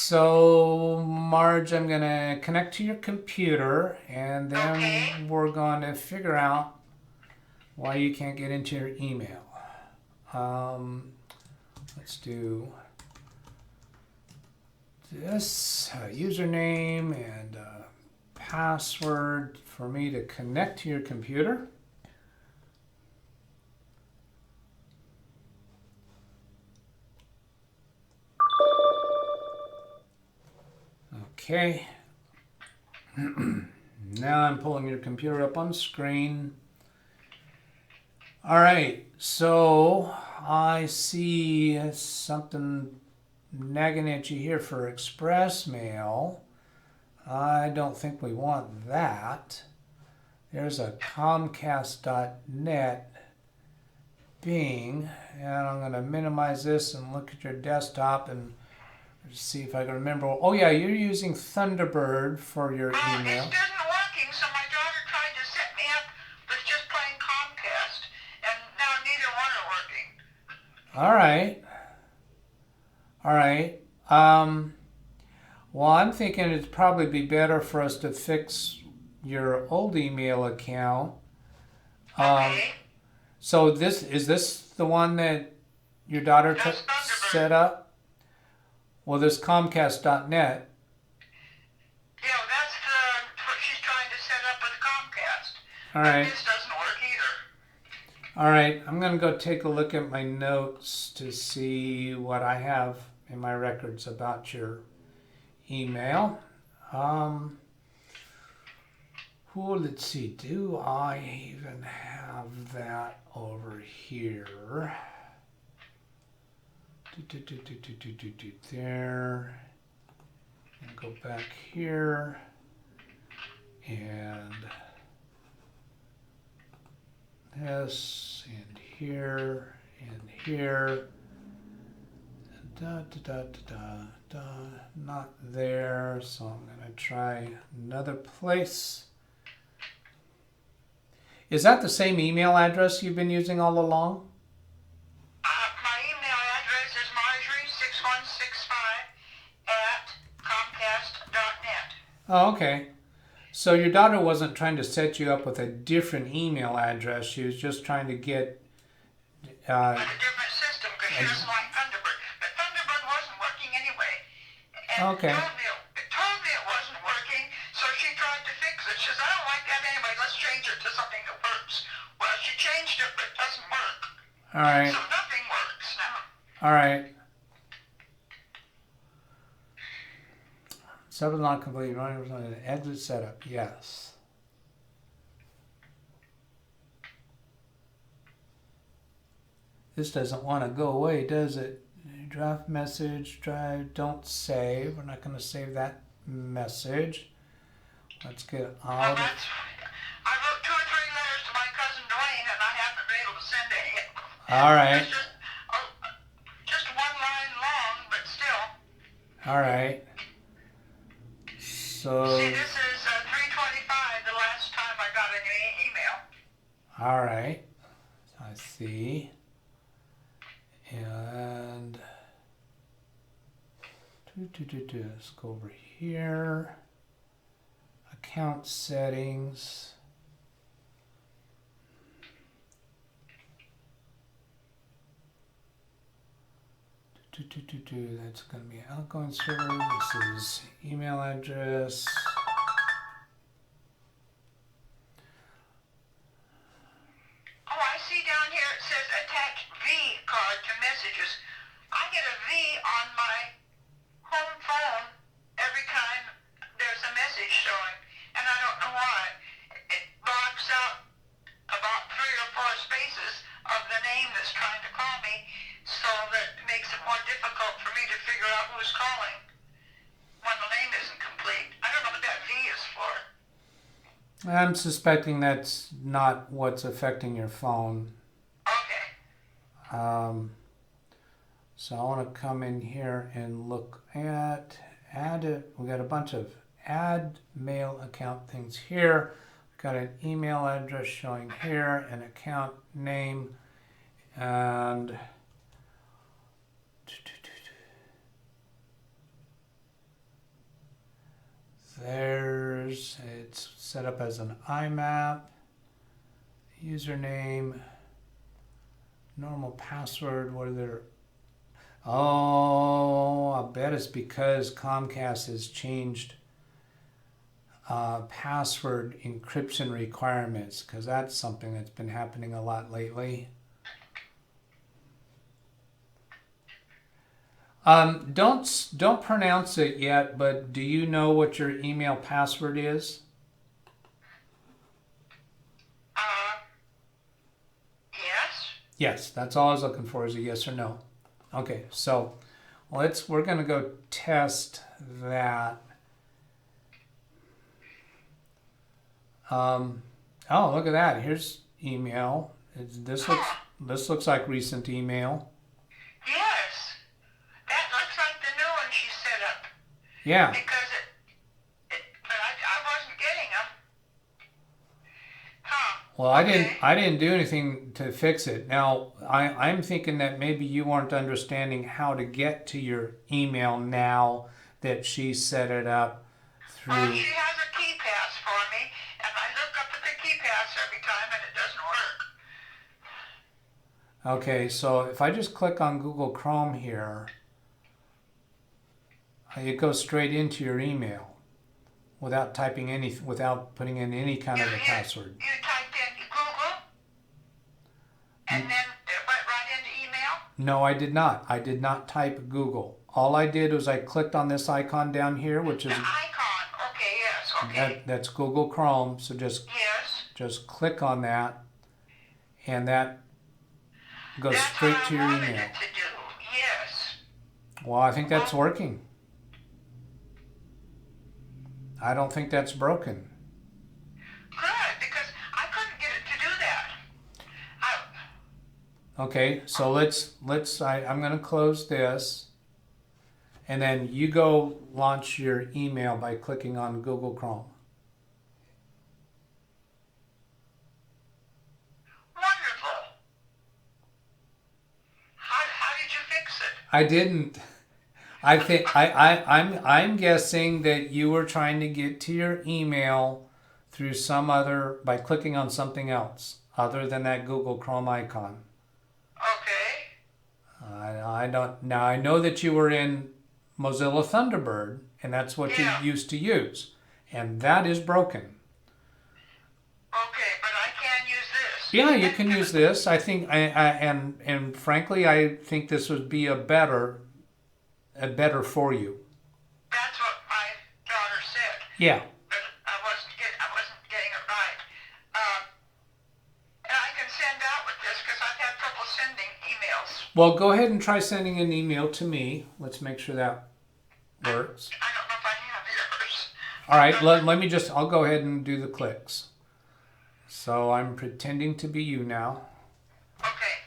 So, Marge, I'm going to connect to your computer, and then we're going to figure out why you can't get into your email. Let's do this username and password for me to connect to your computer. Okay. Now I'm pulling your computer up on screen. All right, so I see something nagging at you here for express mail. I don't think we want that. There's a Comcast.net Bing, and I'm going to minimize this and look at your desktop and see if I can remember. Oh yeah, you're using Thunderbird for your email. It isn't working, so my daughter tried to set me up with just plain Comcast, and now neither one are working. All right. All right. Well, I'm thinking it'd probably be better for us to fix your old email account. Okay. So is this the one that your daughter set up? Well, this Comcast.net. Yeah, that's what she's trying to set up with Comcast. All right. But this doesn't work either. All right, I'm going to go take a look at my notes to see what I have in my records about your email. Let's see, do I even have that over here? There, and go back here, and this, and here, and here, not there, so I'm going to try another place. Is that the same email address you've been using all along? My email address is marjorie6165@comcast.net. Oh, okay. So your daughter wasn't trying to set you up with a different email address. She was just trying to get... with a different system, because she doesn't like Thunderbird. But Thunderbird wasn't working anyway. And Okay. it told me it wasn't working, so she tried to fix it. She says, I don't like that anyway. Let's change it to something that works. Well, she changed it, but it doesn't work. All right. So nothing works now. All right. Setup not complete. Exit setup. Yes. This doesn't want to go away, does it? Draft message, drive, don't save. We're not going to save that message. Let's get out. I wrote 2 or 3 letters to my cousin Dwayne, and I haven't been able to send any of them. All right. It's just one line long, but still. All right. So. See, this is 3:25, the last time I got an email. All right. I see. And let's go over here. Account settings. That's going to be outgoing server. This is email address. Oh, I see down here it says attach V card to messages. I get a V on my home phone every time there's a message showing, and I don't know why. It blocks out about 3 or 4 spaces of the name that's trying to call me, so that makes it more difficult for me to figure out who's calling when the name isn't complete. I don't know what that V is for. I'm suspecting that's not what's affecting your phone. Okay. So I want to come in here and look at add it. We got a bunch of add mail account things here. We've got an email address showing here, an account name, and set up as an IMAP. Username. Normal password. What are their... Oh, I bet it's because Comcast has changed password encryption requirements, because that's something that's been happening a lot lately. Don't pronounce it yet, but do you know what your email password is? Yes. Yes, that's all I was looking for, is a yes or no. Okay, so we're going to go test that. Oh, look at that. Here's email. This looks like recent email. Yes. That looks like the new one she set up. Yeah. Because but I wasn't getting them. Huh. Well, Okay. I didn't do anything to fix it. Now, I'm thinking that maybe you aren't understanding how to get to your email now that she set it up through. Well, she has a key pass for me, and I look up at the key pass every time, and it doesn't work. Okay, so if I just click on Google Chrome here, it goes straight into your email without putting in any kind of a password. You typed in Google, and then it went right into email? No, I did not. I did not type Google. All I did was I clicked on this icon down here, which is... The icon. Okay, yes, okay. That's Google Chrome, so Yes. just click on that, and that goes That's straight to your what I wanted email. it to do. Yes. Well, I think that's working. I don't think that's broken. Good, because I couldn't get it to do that. Okay, so I'm going to close this, and then you go launch your email by clicking on Google Chrome. Wonderful. How did you fix it? I didn't. I think I'm guessing that you were trying to get to your email through by clicking on something else other than that Google Chrome icon. Okay. I don't. Now I know that you were in Mozilla Thunderbird, and that's what you used to use, and that is broken. Okay, but I can use this. Yeah, you can use this. I think, and frankly, I think this would be a better for you. That's what my daughter said. Yeah. But I wasn't getting it right. And I can send out with this because I've had trouble sending emails. Well, go ahead and try sending an email to me. Let's make sure that works. I don't know if I have yours. All right, I'll go ahead and do the clicks. So I'm pretending to be you now. Okay.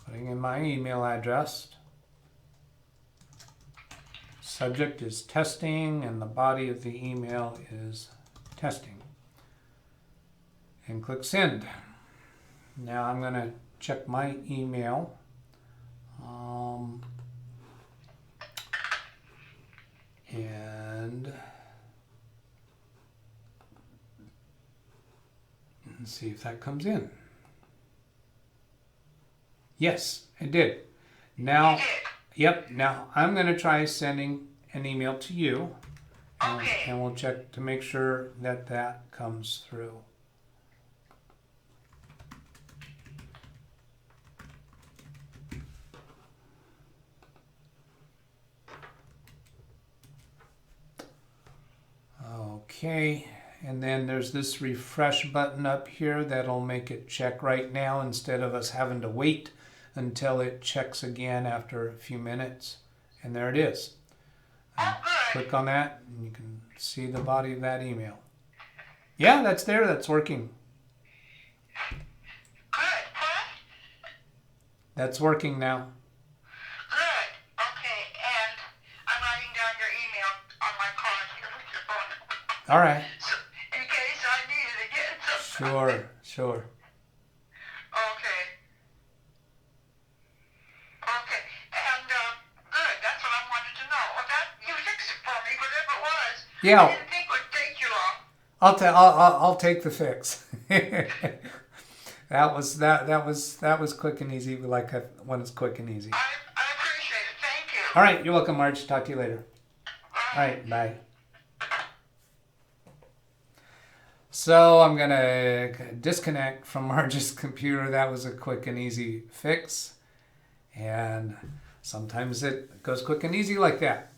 Putting in my email address. Subject is testing, and the body of the email is testing. And click send. Now I'm going to check my email. And see if that comes in. Yes, it did. Now, yep, now I'm going to try sending an email to you. Okay. And we'll check to make sure that that comes through. Okay, and then there's this refresh button up here that'll make it check right now instead of us having to wait until it checks again after a few minutes. And there it is. Click on that and you can see the body of that email. Yeah, that's there. That's working. Good. What? That's working now. Good. Okay. And I'm writing down your email on my card here with your phone. All right. So, in case I need it again. Sure. Okay. And good. That's what I wanted Yeah, I didn't think it would take you long. I'll take the fix. That was quick and easy. We like it when it's quick and easy. I appreciate it. Thank you. All right, you're welcome, Marge. Talk to you later. Bye. All right, bye. So I'm gonna disconnect from Marge's computer. That was a quick and easy fix, and sometimes it goes quick and easy like that.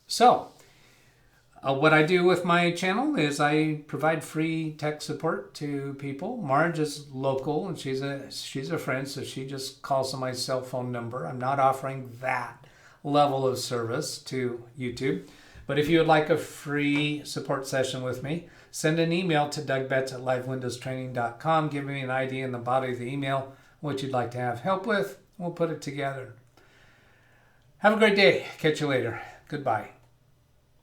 So what I do with my channel is I provide free tech support to people. Marge is local and she's a friend, so she just calls on my cell phone number. I'm not offering that level of service to YouTube. But if you would like a free support session with me, send an email to DougBetts@LiveWindowsTraining.com. Give me an idea in the body of the email what you'd like to have help with. We'll put it together. Have a great day. Catch you later. Goodbye.